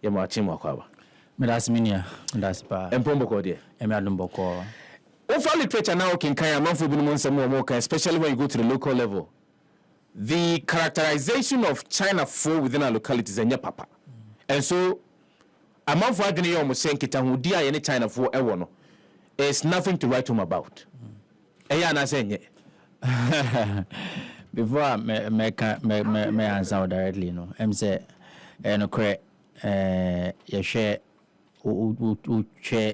ye ma chi mo kwaba Medas minia, that's pa. Empomboko de. Emiadumboko. Over literature now can kind of more, especially when you go to the local level. The characterization of China for within our localities and papa. And so a month for agony almost saying kita who dear any China for ewono. It's nothing to write home about. Ayana saying Before I may answer directly, no. I'm say no correct you share share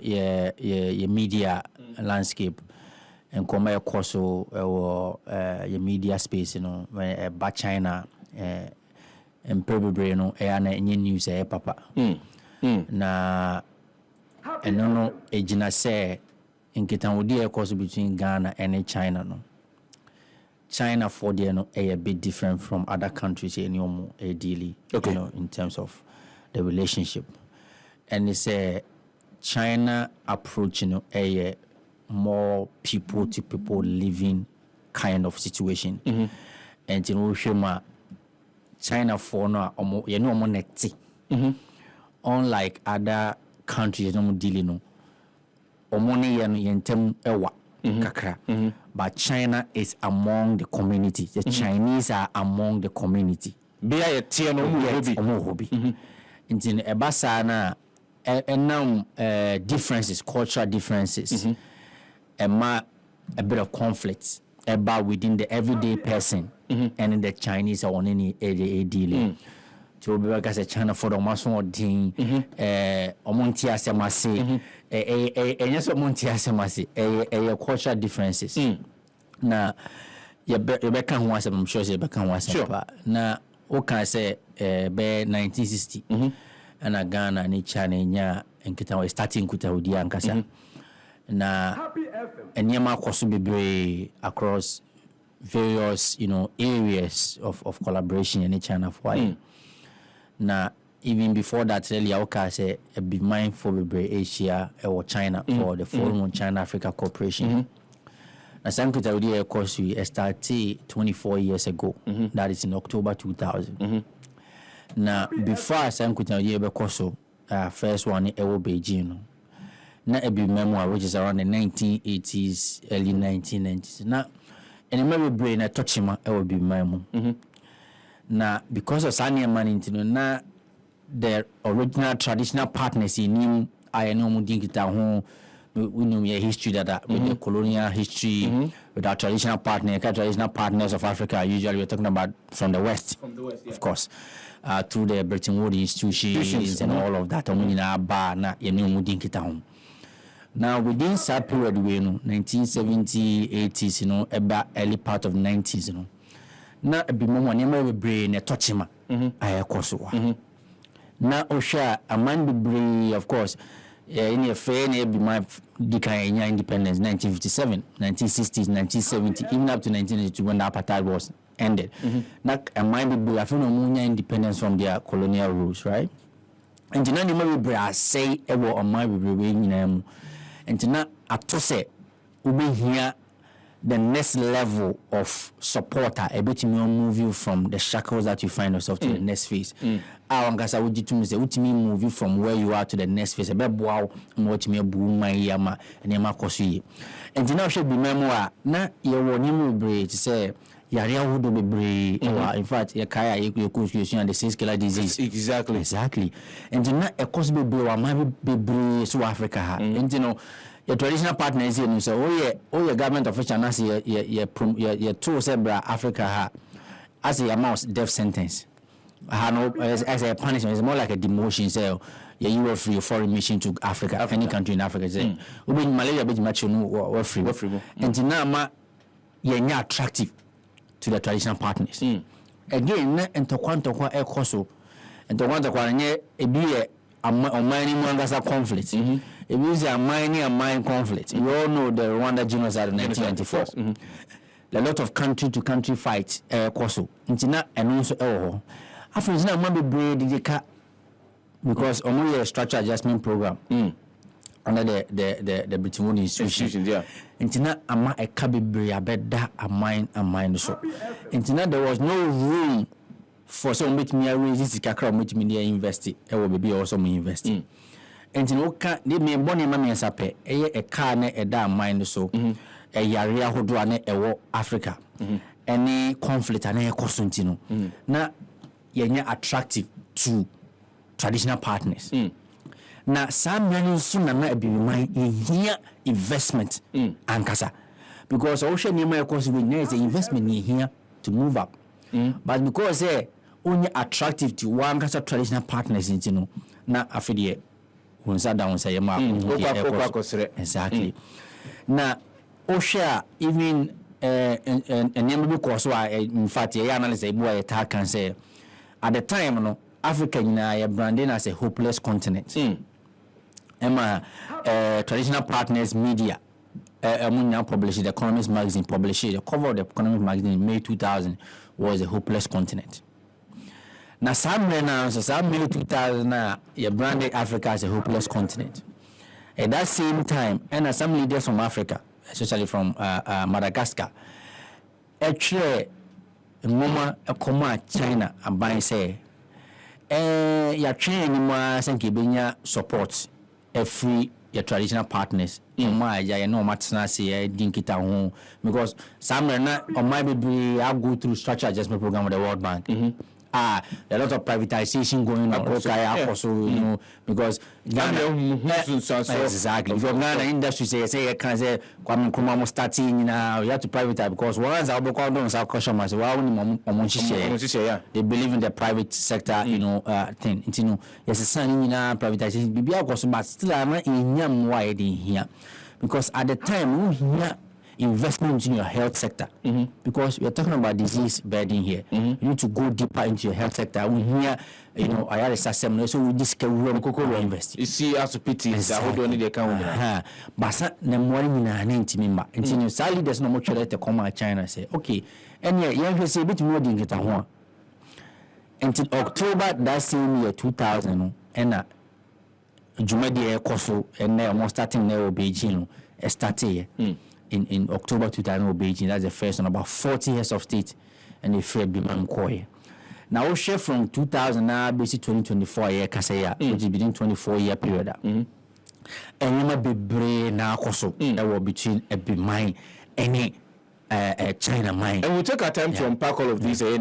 your media landscape and come across your media space, you know, when back China and probably no any news papa. Na and no ejina say in kitan course between Ghana and China no. China for there no a bit different from other countries in your daily, you know, in terms of the relationship. And it's a China approach, you know, a more people to people living kind of situation. And you know, China for no, you know, money. Unlike other countries, no dealing no, money yentem ewa kakra. But China is among the community. The Chinese are among the community. Be a tier no hobby. In Ebasana. And now differences, cultural differences, a bit of conflicts about within the everyday person and in the Chinese or on any dealing. To be like I said, China for the mason or ding, Omontia Semasi, a yes, Omontia Semasi, a cultural differences. Now, you back on once, I'm sure you back on once. Now, what can I say, by 1960? And a Ghana and China nya and kita starting kuta udi ankasa na enyama kwaso bebre across various, you know, areas of collaboration in China for na even before that really I say be mindful bebre Asia or China for the Forum on China Africa Cooperation. Na sankuta udi course we started 24 years ago. That is in October 2000. Now, before I sang with your Koso, first one in Beijing, now a big memoir which is around the 1980s, early 1990s. Now, and remember brain I touch him, I will be memo. Now, because of Sanya Manning, now the original traditional partners in him, I know Mudinka home. We know your history that with the colonial history, with our traditional partners of Africa. Usually, we're talking about from the West, of course. Through the Bretton Woods institutions and all of that. Now, within that period, we know 1970s, 80s, you know, about early part of 90s, you know. Now, a bit more never brain a touchima. I Kosovo. Now, Osha, a man be brave, of course. In a fair be my decline independence 1957, 1960s, 1970, even up to 1982 when the apartheid was ended. Not a mind be I feel no independence from their colonial rules, right? And to not remember say ever on my wing and to not at to say we here the next level of supporter a bit more move you from the shackles that you find yourself to the next phase. I want to would you say what me move you from where you are to the next phase. A bit wow what me boom my yama and yama kosi. And now should be memoir. Na you want you to say Yaria would be brave. In fact, your kaya you could and the six-killer disease. Exactly. And now a cause be brave or might be brave to Africa. And you know your traditional partners here, so your government official now say your two zebra Africa as a amount death sentence. As a punishment, it's more like a demotion. So you were free foreign mission to Africa, any country in Africa. Say, we in Malaria, but much were free. And now, you're not attractive to the traditional partners. Again, and to quantum a coso, and to want to quarantine a beer. A mining conflict. It is a mine conflict. You all know the Rwanda genocide in 1994. A lot of country to country fights. Koso. It's not and also after it's not maybe braid because only a structure adjustment program under the Bretton Woods institutions. Yeah. It's not a cabby bray. I bet that a mine so. It's not there was no room for some make me raise sika kra make me invest e wo be also me invest and no ka de me bone ma me sape a car na e da mind so e yare ahodo na e wo Africa any conflict na e kosuntino na yenye attractive to traditional partners na some money so na be my here investment ankasa because also nima e we need investment here to move up but because only attractive to one kind of traditional partners in you know na afidie wonsa down say ma exactly na o share even and because in fact ya analyze boy attack can say at the time no Africa na branding as a hopeless continent traditional partners media Munya published the Economist magazine the cover of the Economist magazine in May 2000 was a hopeless continent. Now some May 2000 you branded Africa as a hopeless continent. At that same time, and some leaders from Africa, especially from Madagascar, actually mama a China and by say you're training more support a free your traditional partners ya no matna say dinkita ho because some na on my baby I go through structural adjustment program with the World Bank a lot of privatization going on also you know because Ghana exactly because Ghana industry say can say kwam kuma mo starting now you have to privatize because once I go down South customers they believe in the private sector you know thing you know yes signing privatization bibia because but still am in yam wide in here because at the time we here investment in your health sector because we are talking about disease burden here you need to go deeper into your health sector we here you know I had a system so we just can invest you see as pity that hold on the account but na money na na intimimba you sadly there's no much let come China say okay and you say bit more than get ho until October that same year 2000 and Jumadi Ekoso and now starting now Beijing started in October 2000 Beijing. That's the first one, about 40 years of state and the fair Biman Koye. Now share from 2000 now basically 2024 year Kasaya, which is between 24-year period. And you might be brave now also that will between a Biman any China mine. And we'll take our time to unpack all of these a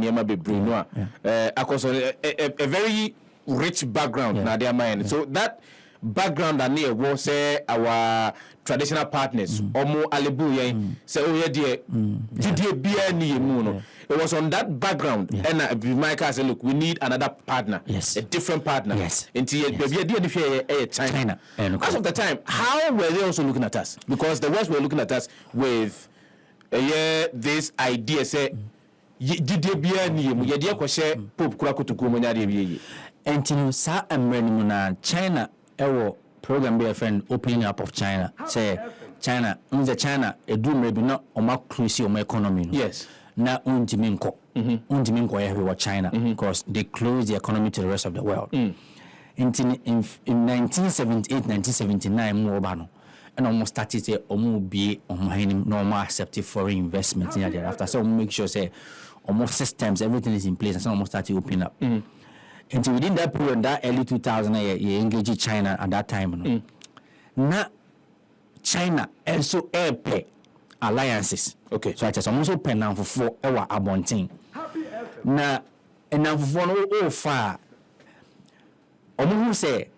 very rich background na their mind. So that background and near was say our traditional partners omo alebu say oh yeah dear did bia ni mu no it was on that background and Michael said look we need another partner a different partner until China. As of the time how were they also looking at us because the West were looking at us with this idea say did bia ni mu ye de ko share pope kura kutuku mo nya de bia and you sa amrani na China ewo program be a friend opening up of China say China China edu maybe not oma cruise your economy yes na untiminko everywhere China because they close the economy to the rest of the world in 1978 1979 more bano and almost started say omo be on normal accept foreign investment in there after so make sure say almost systems everything is in place and some almost started opening up and within that period, that early 2000, you engage China at that time. Now, China also pay alliances. Okay. So I just almost pen now for 4 hour abonting. Now, and now for no far, almost say,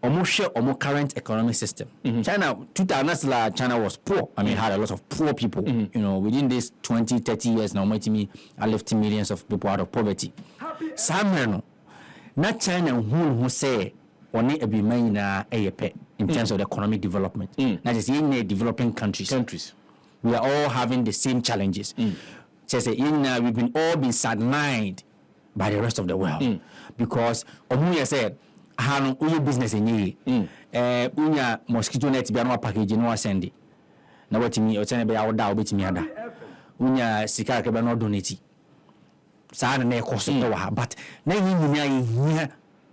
almost share almost current economic system. China, 2000, China was poor. I mean, had a lot of poor people. You know, within this 20, 30 years now, I lifting millions of people out of poverty. Some not China who say only a be in terms of the economic development. That is in the developing countries. We are all having the same challenges. So we've been all been sidelined by the rest of the world because Omuya said, "How no business in ye? Unya mosquito net be no package no send. Na what me o chane be awda obeti mi ada. Unya sika ke be no donate." Na cost but na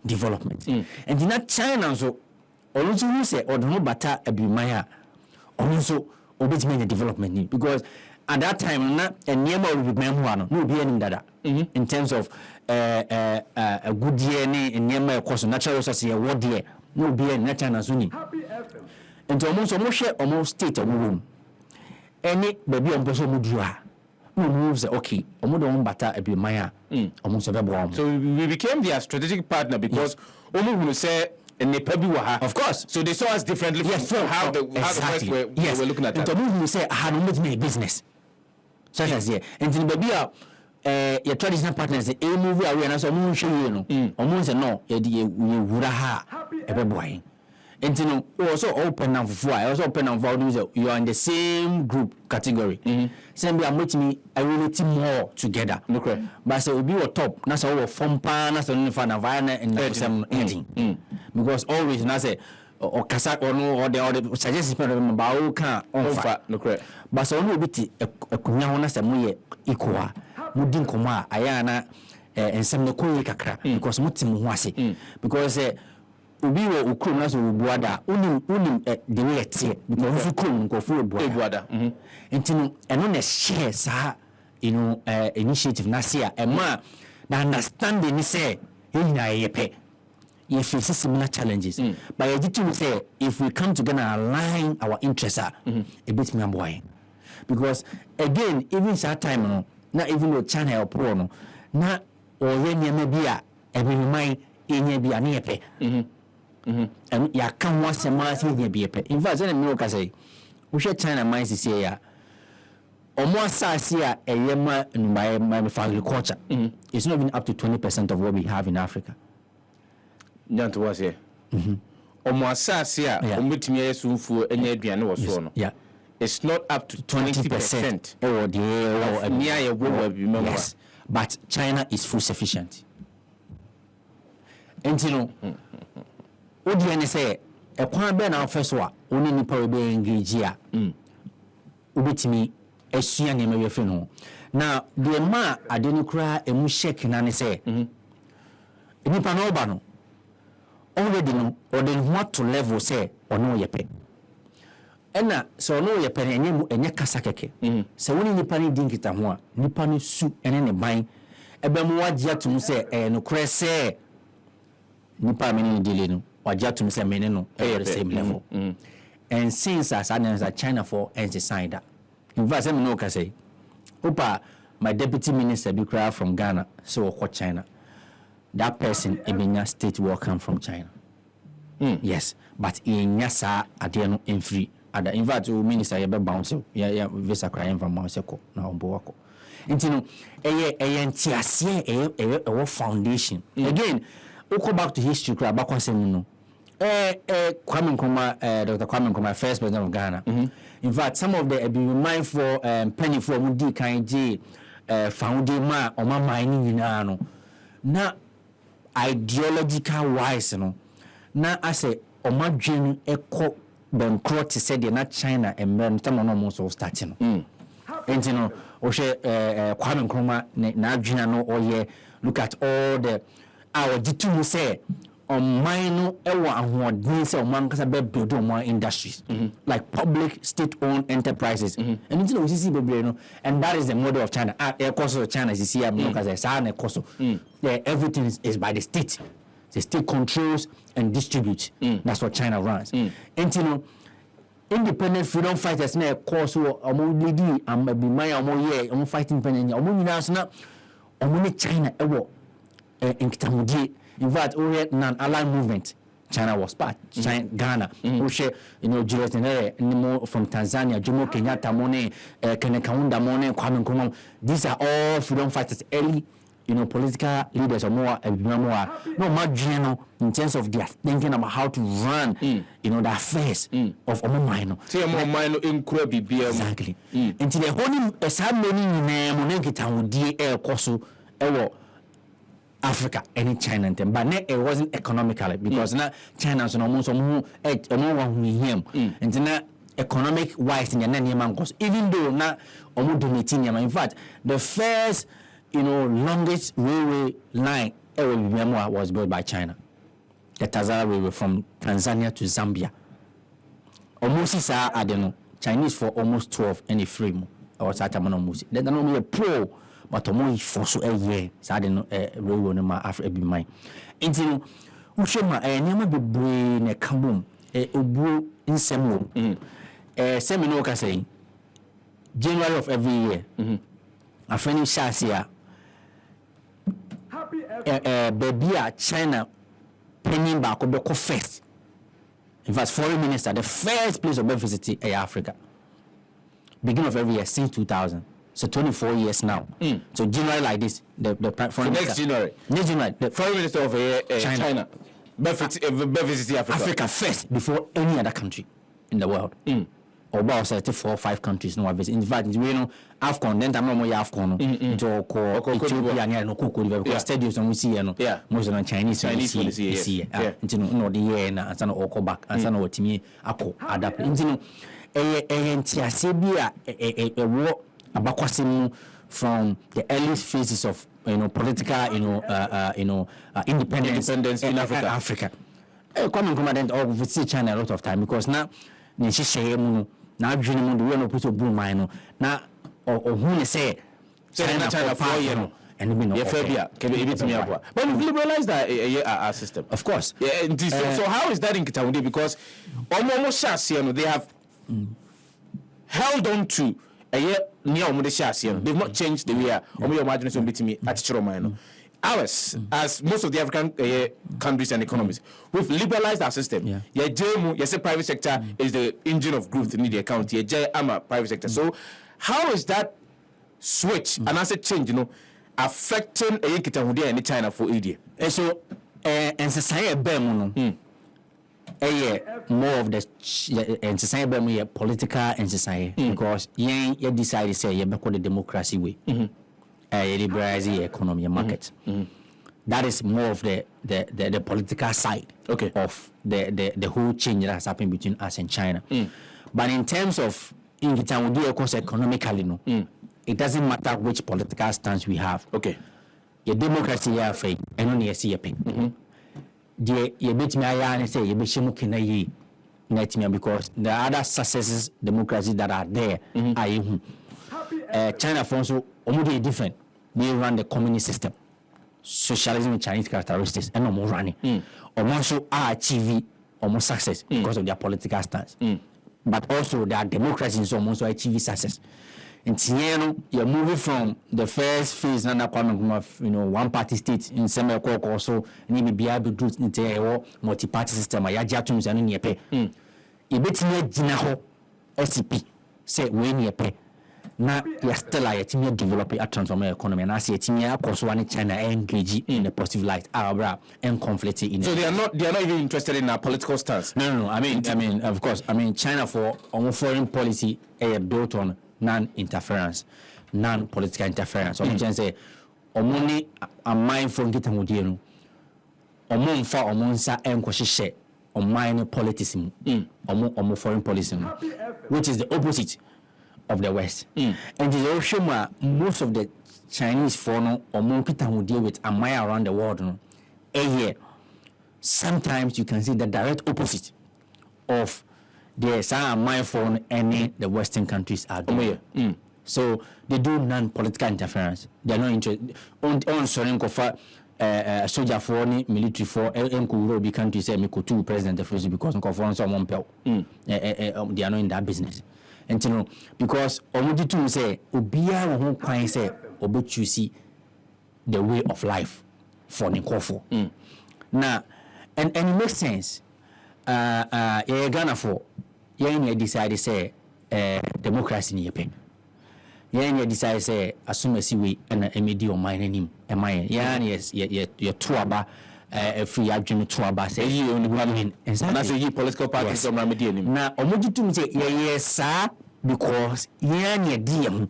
development and in that China so also who say or no bata abimaya also obey development because at that time na and near will be memoir no be any dada in terms of good year ne nneɛma ɛkɔ so natural resources yɛ wɔ deɛ na obiara ne China so ni nti ɔmo nso ɔmo hwɛ ɔmo state ɔmo wɔ mu ɛne baabi a ɔmo pɛ so ɔmo duru a na ɔmo sɛ okay ɔmo de ɔmo bata abiman a ɔmo nso bɛboa ɔmo. So we became their strategic partner because ɔmo hunu sɛ nipa bi wɔ ha. Of course. So they saw us differently from how the first were looking at us. Nti ɔmo hunu sɛ aha no ɔmo tumi yɛ business. So that's it. Nti baabi a your traditional partners move away na so ɔmo nhwɛ yie no ɔmo sɛ no yɛ wura ha ɛbɛboa yɛn. Nti no also open am for I also open am for you are in the same group category. Same be amotimi I relate more together. Okay. But say obi wo top na say wo form pa na say no fa na via na and some ending. Because always na say or kasa or no or the suggest people ba o kan on fa. Okay. But say no obi ti akunya ho na say mo ye equal. Mo din komo a aya na ensem ne koyi kakra because mo tim ho ase. Because obi wo ukrom na so obuada unim the way it because ukrom nko fu obuada enti no na share sa initiative na see a ma na understanding ni say na yepe you face similar challenges but you to say if we come together and align our interests a bit me amboy because again even that time no na even though China or pro no na oye niam bia every mind enya bia na yepe and ya kan wase ma se nya bia pe in fact say me ka say wo hwe China mine se ya omo asase a eyema my agriculture it's not even up to 20% of what we have in Africa. Nyanto was here. Omo asase a ometumi ayesumfuo enya aduane wo so no. Yeah. It's not up to 20%. Yes. But China is food sufficient. And you know, Odiane say a kwan be na first wa oni nipa we be engage ya. Ubetimi esua ne me fe no. Now the ma adeni kura emu shake na ne say. Nipa no ba no. Already no or then what to level say or no yepe. Ena so no ye pen enye kasa keke se woni nipa ni dinkita ho a nipa no su ene ne ban ebe mo wagye atum se no kure se nipa me ni dile no wagye atum se me no the same level and since as China for and sign that in fact me no ka say opa my deputy minister be cry from Ghana so ko China that person ebenya state will come from China yes but enya sa ade no free ada in fact o minister ye be bounce ya visa crying from Moseko na ombo wako ntino eye ntiase eye foundation again we go back to history kra ba kwasem no Kwame Nkrumah Dr. Kwame Nkrumah first president of Ghana in fact some of the be mindful penny for mudi kan je founding ma o ma mine nyina no na ideological wise no na ase o ma dwen ekọ bankrupt said na China and men time no mo so starting enti no o hwe Kwame Nkrumah na adwena no oye look at all the our ditu say on mine no ewo ahoden say o man kasa be build on industries like public state owned enterprises and enti no we see bebre no and that is the model of China course of China is see am no kasa sa na course everything is by the state. The state controls and distributes. That's what China runs. And you know, independent freedom fighters na course among lady be my among fighting independent among na among China in Kitamudi. In fact, non-aligned movement. China was part. China, Ghana, Julius Nyerere, from Tanzania, Jomo Kenyatta, Kenneth Kaunda, Kwame Nkrumah. These are all freedom fighters early. Political leaders or more no much in terms of their thinking about how to run the affairs of Omo exactly until the whole some many Africa and China but it wasn't economically because now China so almost and economic wise in the even though now in fact the first longest railway line ever was built by China. The Tazara Railway from Tanzania to Zambia. Almost Chinese for almost 12 and a frame. Or Satamano Musi. Then only a pro, but omo for so a year so de no railroad no ma Africa be mine nti no wo hwe ma nyama bebre na kabom obuo nsem wo semi no ka say January of every year afeni shasia baby a China penny back be ko first. In fact, foreign minister, the first place of visiting Africa. Beginning of every year since 2000. So 24 years now. So January like this, the foreign minister. Next January, the foreign minister of China. Visiting Africa. Africa first before any other country in the world. Or about 4 or 5 countries no visit. In fact, you know, AFCON, then I'm more AFCON. Ethiopia and no Coco because stadiums and we see most of the Chinese see. You know, the year and I know Oko back and some what me Ako adapt. You know, a war about from the early phases of political independence in Africa. Common commandant or visit China a lot of time because now now dream the way put a boom mine now or who say China for year and we know can be able to me but we've liberalized our system, of course. So how is that in Kitawundi? Because almost they have held on to a year near they've not changed the way your imagination between me at Chiromano. Ours, as most of the African countries and economies, we've liberalized our system. Yes, private sector is the engine of growth in the account. I'm a private sector. So, how is that switch and as a change, affecting a Kitawundi and China for AD? So, and society more of the and society political and society because you decide to say you back the democracy way. Liberalizing economy and market. That is more of the political side of the whole change that has happened between us and China. But in terms of economically, it doesn't matter which political stance we have. Your democracy you have faith and only a CP. You bet me I say you be shimuki na because the other successes democracy that are there are China for also different. They run the communist system, socialism with Chinese characteristics, and no more running. Or also are achieving almost success because of their political stance. But also their democracy is almost achieving success. In Tiano, you're moving from the first phase, one party state in semi also, and be able to do into multi-party system. I just and you pay. You bet me Jinaho SCP say when you pay. Now you're still like developing a transforming economy, and I see one China engage in a positive light, and conflict in. So they are not even interested in our political stance. No. I mean, of course, China for foreign policy built on non-interference, non-political interference. So you say, only a mindful getting with you. For omonsa enkwashishe on minor politics, on foreign policy, which is the opposite of the West. And the also most of the Chinese foreign or monkey will deal with around the world a year. Sometimes you can see the direct opposite of the my phone any the Western countries are doing. So they do non-political interference. They are not interested on sovereign soldier for military for European countries say me ko two president of because for someone pel. They are not in that business. And you know, because Omudi to say Obia who can say Obu see the way of life for Nikofo. Now and it makes sense. Ghana for you decide say democracy in Japan. You decide say assume a way and a medium mine him. Am I? Yes, your tuaba. Free agent tuaba say you only one and that's a political party some remedy him. Now Omudi to say yes sir because DM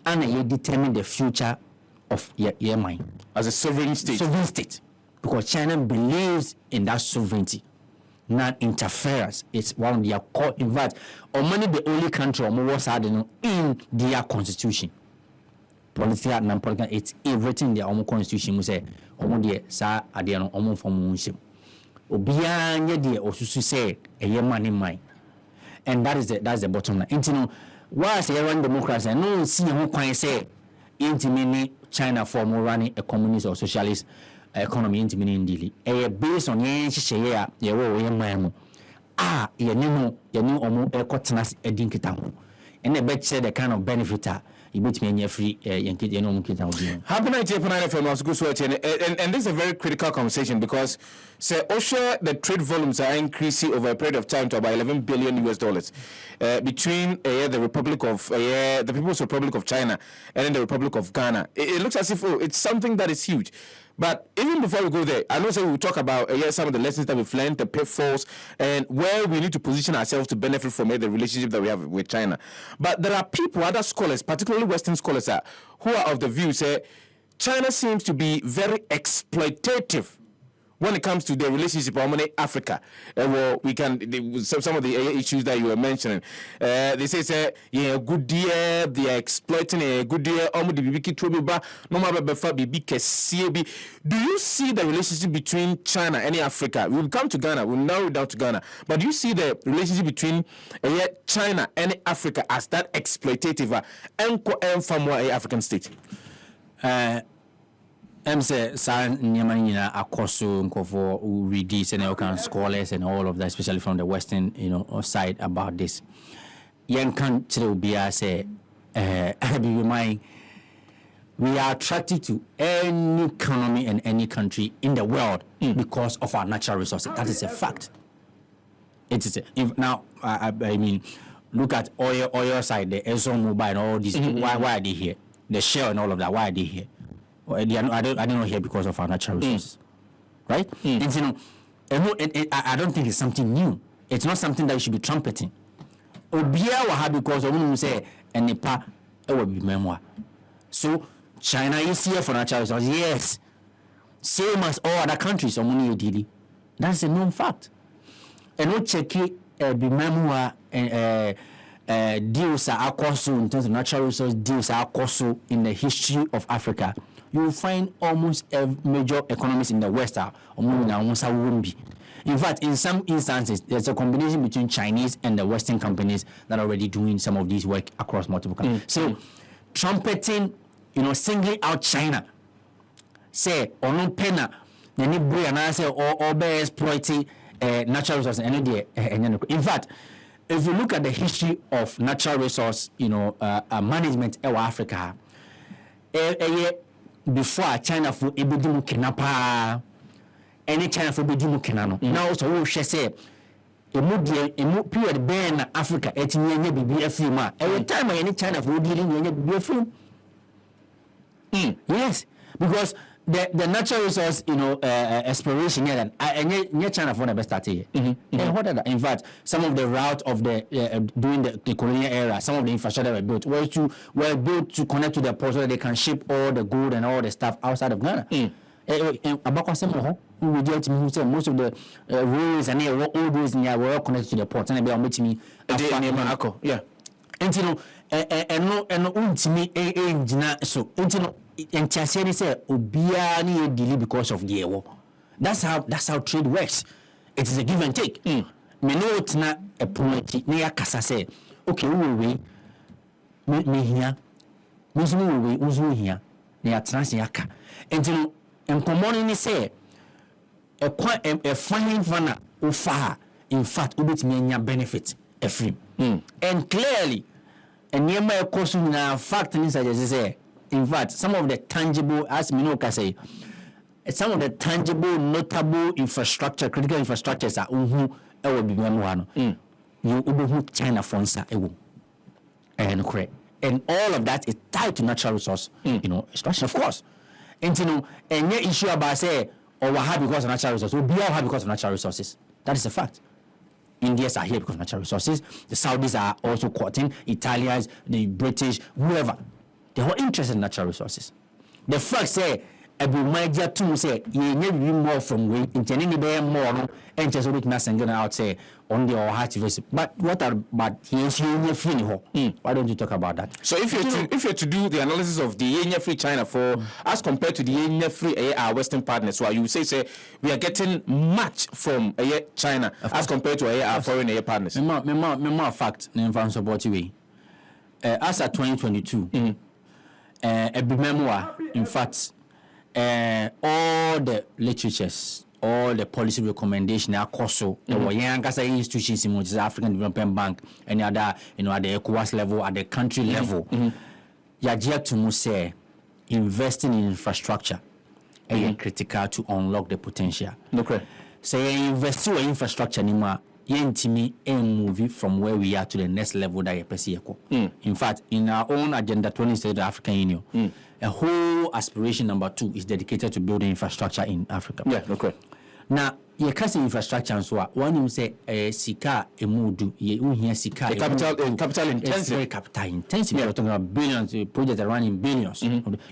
and you determine the future of your mind as a sovereign state. Because China believes in that sovereignty. Non-interference is one of their core. In fact, only the only country was in their constitution. Political, non-political, it's written in their own constitution. We say, "Omo sa adiano omo formunship." Obianya de osusu say a yeman in mind, and that's the bottom line. And you know, why say run democracy? No see who can say intimini China for more running a communist or socialist economy intimini indili based on yen hyehyɛ a ye wo ye man mu ye ni omo ekotena edin kita ho and be share the kind of benefit you bet me free yankit no kita ho. Happy night here FM was good sweat and this is a very critical conversation because say OSHA the trade volumes are increasing over a period of time to about $11 billion between the People's Republic of China and then the Republic of Ghana. It looks as if it's something that is huge. But even before we go there, I know we'll talk about some of the lessons that we've learned, the pitfalls, and where we need to position ourselves to benefit from the relationship that we have with China. But there are people, other scholars, particularly Western scholars, who are of the view say China seems to be very exploitative when it comes to their relationship with Africa. Well, we can some of the issues that you were mentioning. They say yeah, good deal. They are exploiting a good deal. Do you see the relationship between China and Africa? We'll come to Ghana. We'll narrow it down to Ghana. But do you see the relationship between China and Africa as that exploitative and from one African state? Say san nyama akoso nkofo read this and you can scholars and all of that, especially from the Western side about this. Yen can bia say we are attracted to any economy and any country in the world because of our natural resources. That is a fact. It is now I mean look at oil side, the ExxonMobil and all these. Why are they here? The Shell and all of that. Why are they here? I don't know here because of our natural resources, right? And I don't think it's something new. It's not something that you should be trumpeting. Obia will have because we say and Nepal will be memoir. So China is here for natural resources, yes, same as all other countries. That's a known fact. And we check it be memoir and deals are also in terms of natural resource deals are also in the history of Africa. You will find almost every major economies in the West are in fact, in some instances, there's a combination between Chinese and the Western companies that are already doing some of these work across multiple countries. So, trumpeting, singling out China, say, or no penna, then you bring and say, or be exploiting natural resources. In fact, if you look at the history of natural resource, management in Africa, before China for ebidimu kenapa any China for ebidimu kenano now so we say emu period ben Africa etinye nya bibi afima every time any China for dealing nya bibi afim yes because the natural resource exploration here and China for the best start here and what are in fact some of the route of the during the colonial era, some of the infrastructure were built to connect to the port so that they can ship all the gold and all the stuff outside of Ghana. Most of the roads and all those were all connected to the port and they are making me yeah and no ultimate so and Chaseri said Obiani delay because of the war. That's how trade works. It is a give and take. Me know it's not a point near Kasa say, okay, we me here, we here, near Transiaka. And common say a fine fana ufa in fact ubit me benefit a free. And clearly and near my course now fact in say in fact, some of the tangible, as Minoka say, some of the tangible, notable infrastructure, critical infrastructures are will be one. You China funds and all of that is tied to natural resource, extraction, of course. And and your issue about say, we have because of natural resources, we all have because of natural resources. That is a fact. Indians are here because of natural resources. The Saudis are also quoting Italians, the British, whoever. They were interested in natural resources. The fact say, every major tool say, you need more from we, intending to more, and just we can send out say, on the heart. But what about yes, you free? Why don't you talk about that? So if you're to do the analysis of the Yenya free China for as compared to the Yenya free our Western partners, so you say we are getting much from China as compared to our foreign partners. More fact, name from support way. As at 2022. a memoir, in fact, all the literatures, all the policy recommendation are also young institutions in which is African Development Bank, any other, at the ECOWAS level, at the country level. Yajia to say investing in infrastructure is critical to unlock the potential. Okay. So invest in infrastructure anymore. Yentimi move from where we are to the next level that you perceive. In fact, in our own agenda 2030 of the African Union, a whole aspiration number 2 is dedicated to building infrastructure in Africa. Yeah, okay. Now, you can't say infrastructure and so on. When you say sika emudu, you hear sika capital intensive. It's very capital intensive. We're talking about billions, projects are running billions.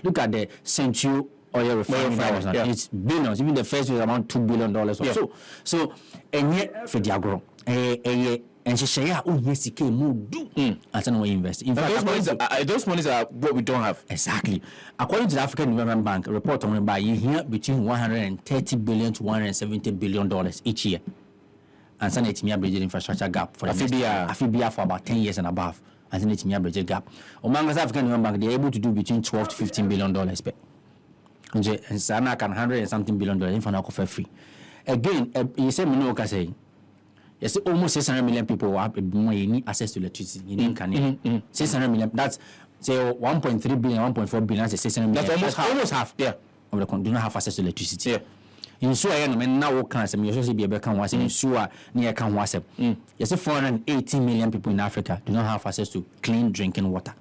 Look at the Central oil refinery. It's billions. Even the first was around $2 billion or so. So, and yet for the agro, and she say, "Oh yes, you can do." That's not what you invest. In fact, those monies are what we don't have. Exactly. According to the African Development Bank, a report on by here between $130 billion to $170 billion each year, and send it to me a bridge infrastructure gap for the for about 10 years and above, and send it to me a bridge gap. Among the African Development Bank, they're able to do between $12 to $15 billion. And Sana can $100 and something billion in for free. Again, you say Minoka saying. Yes, almost 600 million people have need access to electricity. You need 600 million. That's say 1.3 billion, 1.4 billion. That's 600 million. That's almost half. Yeah, of the do not have access to electricity. Yeah. In so I know now can say you also be able to was in so near can was. Yes, 480 million people in Africa do not have access to clean drinking water.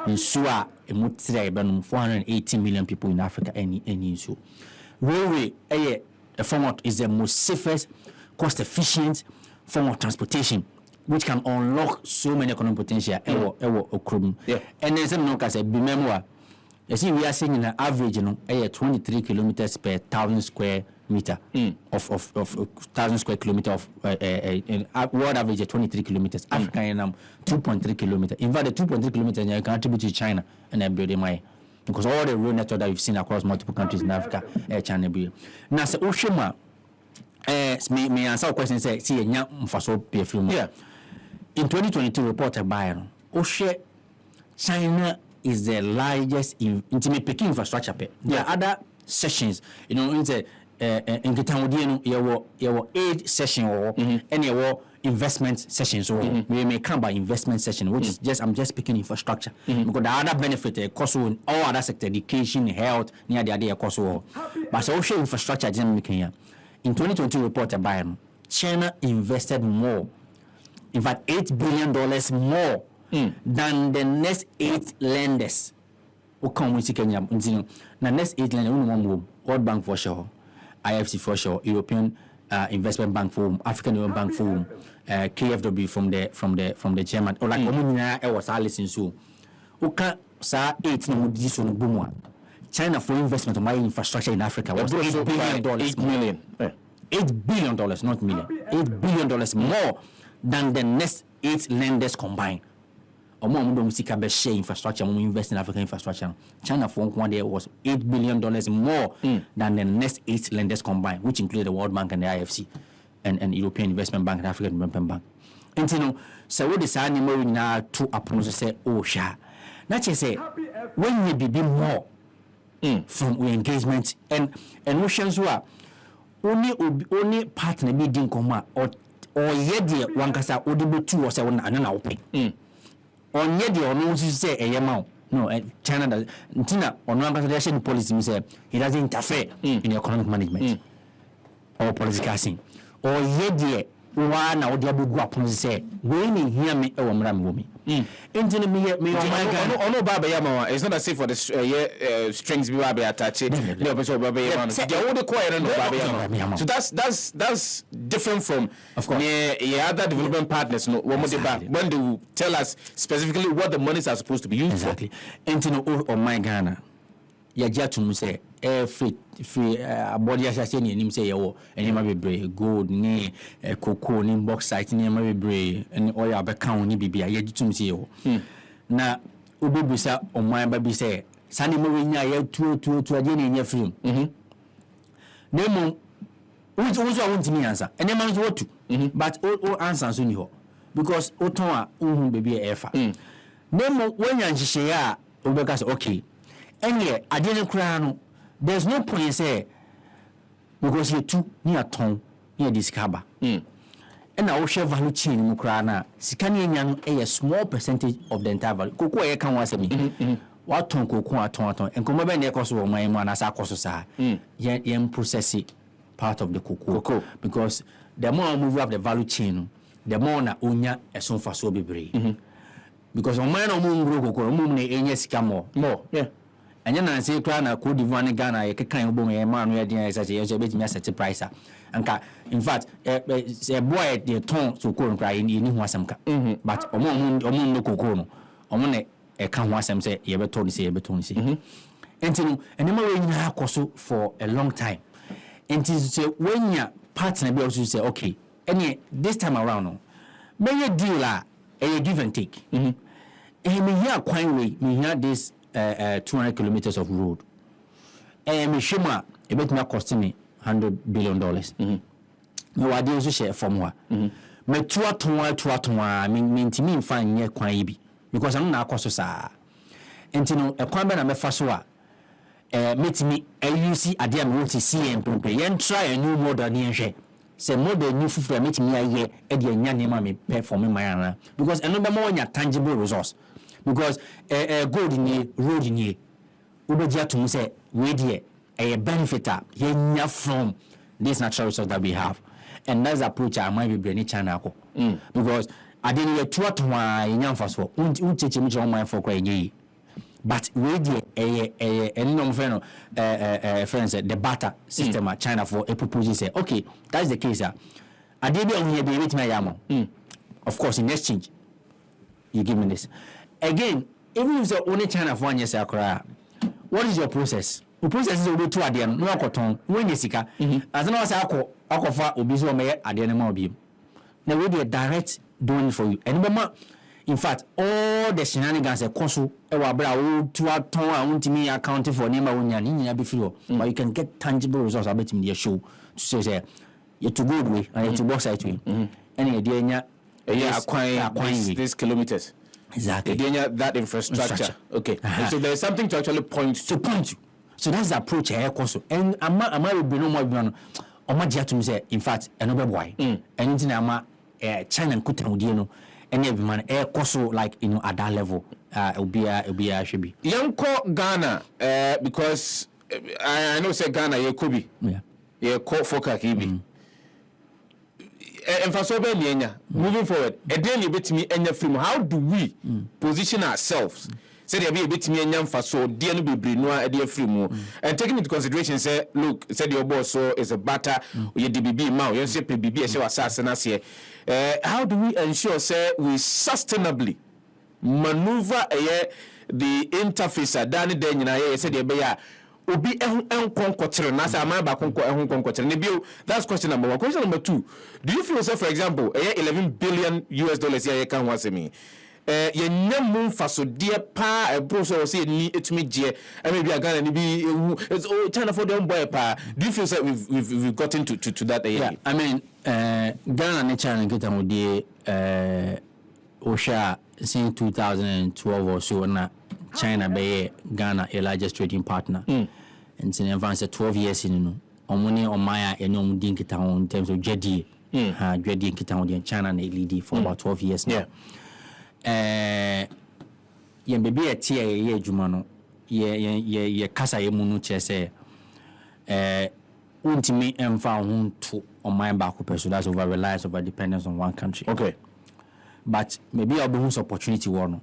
In so a 480 million people in Africa any so. Railway a format is the most safest, cost efficient form of transportation which can unlock so many economic potential Yeah. And then some say be memoir. You see we are seeing an average 23 kilometers per 1,000 square meter of 1,000 square kilometer of world average is 23 kilometers. Africa 2.3 kilometers. In fact, the 2.3 kilometers you can attribute to China and then build my because all the road network that we've seen across multiple countries in Africa, China build. Now, so Oshima, may answer a question. Say, see, yeah. In 2022 report by Oshe, China is the largest intimate Peking infrastructure. There are other sessions, in the in Kitamudi, your aid session or any investment sessions or we may come by investment session, which is just I'm just picking infrastructure because the other benefit cost in all other sector, education, health, near the idea cost but social infrastructure in 2022 report by China invested more, in fact $8 billion more than the next 8 lenders who come with Kenya. The next 8 lenders, World Bank for sure, IFC for sure, European Investment Bank Forum, African Development Bank Forum, KFW from the German, or like was listening so. Okay, sir, 8 no this one boom. China for investment on my infrastructure in Africa was $8 billion. 8 million. $8 billion, not million. $8 billion more than the next 8 lenders combined. Or more don't see share infrastructure, more invest in African infrastructure. China for one day was $8 billion more than the next 8 lenders combined, which include the World Bank and the IFC and European Investment Bank and African Development Bank. And you know, so what is animal now to upon say, oh sha. Not just say when you be more from we engagement and oceans were only partner be din koma or yet one kasa audible 2 or 7 and an open. On yet the no say a yamau. No, China does. Tina on one consideration policy say he doesn't interfere in economic management or political scene. Or yet the one or the abu guapon say, when you hear me or Ram woman. Into me, no Baba Yama. It's not as if for the strings be attached. So that's different from other development partners. No, when they tell us specifically what the monies are supposed to be used for. Into no my Ghana. Ya to say free body assassin ni say yo and you be gold ni cocoa ni bauxite ni be and oil be can ni bibia ya to say yo na obebusa o man ba bi say sani mo nya ya tu ade ni nya free nemo which also I want me answer and man what to but all answers ni ho because oton a uhun baby efa nemo when ya nhihye ya Obeka say okay enye ade ne kura no there's no point say because you two near ton near discover and I will share value chain mu kura na sika ne nya no a small percentage of the entire value koko e kan wa say me what ton koko aton enkomo be na ekoso wo man mu na sa akoso sa yen process part of the cocoa because the more I move up the value chain the more na onya eson fa so bebre because on man no mu ngro cocoa mu na enya sika more yeah anya na say kra na Cote d'Ivoire ne Ghana ye kekan bo me ma no ye den say ye so betimi set price anka in fact a boy the ton so ko nkra ni ho asem ka but omo no cocoa no omo ne e ka ho asem say ye beto ni say entinu enema we nya akoso for a long time until say when your partner be also say okay any this time around no may deal a give and take me here kwan way me here this 200 kilometers of road me shema e bet me cost me $100 billion me wade also share from wa me tuatonwa me ntimi mfa nye kwan yi bi because am na akoso saa entino e kwan be na me fa so a metimi ayusi ade am want to see empompe yen try a new model ni nhwe say model new fufu metimi aye e de anya ne ma me perform my ana because eno be mo nya tangible resource because gold ni road ni obeji atum say we dey a benefiter yen from this natural resource that we have and that's approach I might be bring China ko because ade ni tuatonwa yen mfa so uncheche mi je my for kwa yen but we dey no friend friends the barter system at China for a proposal say okay that's the case ade bi on here be with me yamo of course in exchange you give me this again even if the only China for anyes akra what is your process the process is obi to ade no akoton when yesika as no say akofa obi so me ade no ma obi na we dey direct doing for you and be in fact all the shenanigans e koso e wa bra wo to aton a untimi account for name wonya ni nyina be free but you can get tangible results about him the show to say you to good way and to box side way any idea nya acquiring these kilometers exactly idea that infrastructure okay and so there is something to actually point to so that's the approach e koso and ama we be no more no omagia to me say in fact eno be boy anything ama China kutan odie no any man coso like at that level it should be yanko Ghana because I know say Ghana ye kobi ye ko foka kibi emfaso be nienya moving forward e dey ni betimi enya film how do we position ourselves say there be betimi enya emfaso dey no bebre no e dey film and taking into consideration say look say your boss so is a batter ye DBB ma you say PBB e say wasase na se how do we ensure say we sustainably maneuver the interface adani dey nyina ye say dey be ya obi enkonkotere na say am ba konko enkonkotere ne bio that's question number 1. Question number 2, do you feel say for example $11 billion here can was me ye nyam faso de pa bro so say ni etumi je maybe Ghana ni bi China for them boy pa do you feel say we've gotten to that area? Yeah, I mean Ghana and China get am de Osha since 2012 or so na China be Ghana a largest trading partner and in advance 12 years in no omoni omaya enom din kita in terms of JD JD kita on China na lead for about 12 years now. Yen baby a tie ye adwuma no ye kasa ye mu no chese untimi emfa ho to on my back so that's over reliance over dependence on one country. Okay, but maybe I'll be who's opportunity one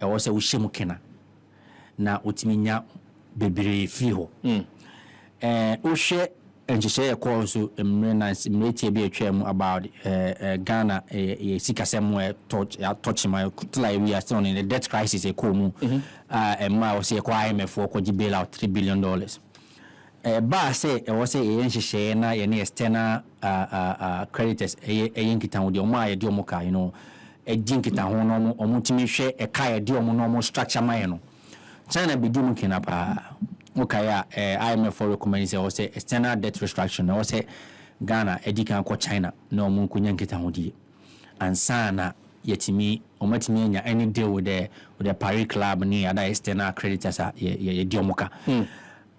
I was say we shemu kena na utimi nya bebre fi ho o hwe enjese ye call so emrena be atwam about Ghana sikasem touch my like we are still in the debt crisis e ko mu and my was say kwa IMF ko gi bail out $3 billion ba say e was say enjese na ye external creditors nkita ho de o ma ye de o mo ka you know e dinkita ho no o mo timi hwe e ka ye de o mo no mo structure my no China be doing kinapa okay IMF for recommend say was say external debt restriction or say Ghana edikan ko China no mun kunya nkita hodi ansana yetimi omatimi any deal with the Paris club ni other external creditors ye diomoka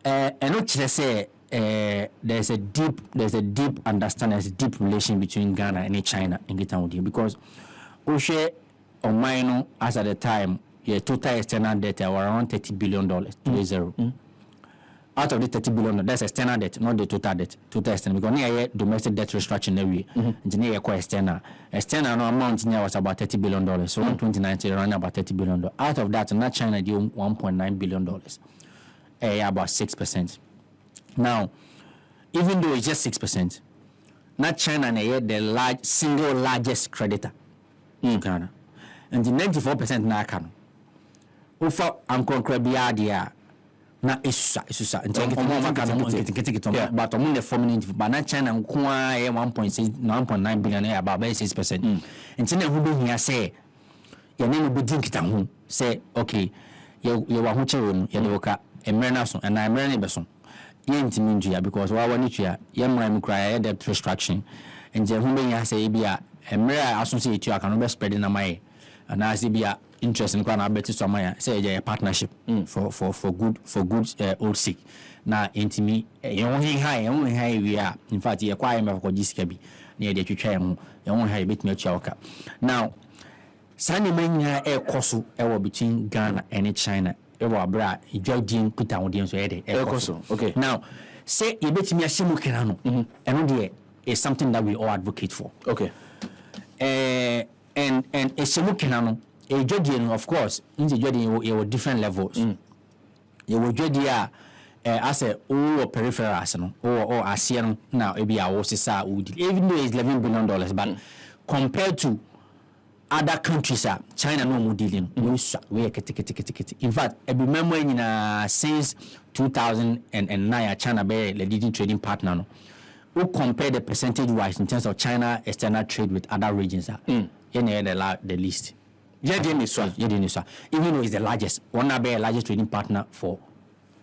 and not say there's a deep understanding, there's a deep relation between Ghana and China in Gitan with you, because Oshe or Mino as at the time your total external debt were around $30 billion 20. Out of the $30 billion, that's external debt, not the total debt. Total external, because near domestic debt restructuring every engineer external. External no amount near was about $30 billion. So in 2019, around about $30 billion. Out of that, not China did $1.9 billion, about 6%. Now, even though it's just 6%, not China the single largest creditor in Ghana, and the 94% na Ghana. Ufa ankonkra biya na isusa ntaki but omo the forming but na China nkoa 1.9 billion about 6%. Ntina hu be hia say ye ne no be dinkita ho say okay ye wa ho chewe no ye de woka emre na so na emre ne be so ye ntimi ntua because wa wani tua ye mra mi kra ye debt restructuring nje hu be hia say bia emre aso say tua kan no be spread na mai and as bia interest in Kwana bet to Maya say a partnership for good old sick. Na intimi only high we are. In fact, you acquire me for Giskabi near the Chucham, your own high bit me choka. Now Sunny Mania air cosu ever between Ghana and China. Ever bra, you join put down audience air cosu. Okay. Now say you bet me a Shimu Kerano and is something that we all advocate for. Okay. And a Shimu Kerano. A judging, of course, in the judging, you different levels. You will judge as a peripheral arsenal or ASEAN now, maybe our OSISA would, even though it's $11 billion, but compared to other countries, China no more dealing. We in fact, I remember since 2009, China be the leading trading partner. Who compare the percentage wise in terms of China external trade with other regions? The least. Even though it's the largest, one of the largest trading partner for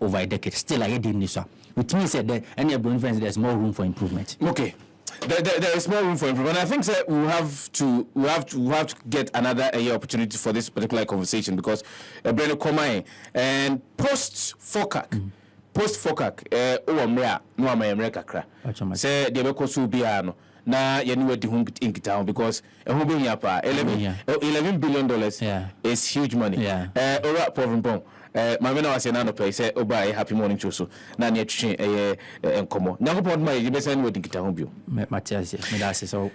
over a decade, still which means that any influence there's more room for improvement. Okay, there is more room for improvement. I think that we have to get another opportunity for this particular conversation because Breno Komai and post FOCAC, no America cra. Say the Bekosu Biano. Na yaniwe di hung in town because $11 billion is huge money. Ora Paul Frimpong. My man was another place. Say, oh, bye, happy morning, Choso. Nanya Chin, and Como. Now, upon my, you may send wedding to home. Matthias, so,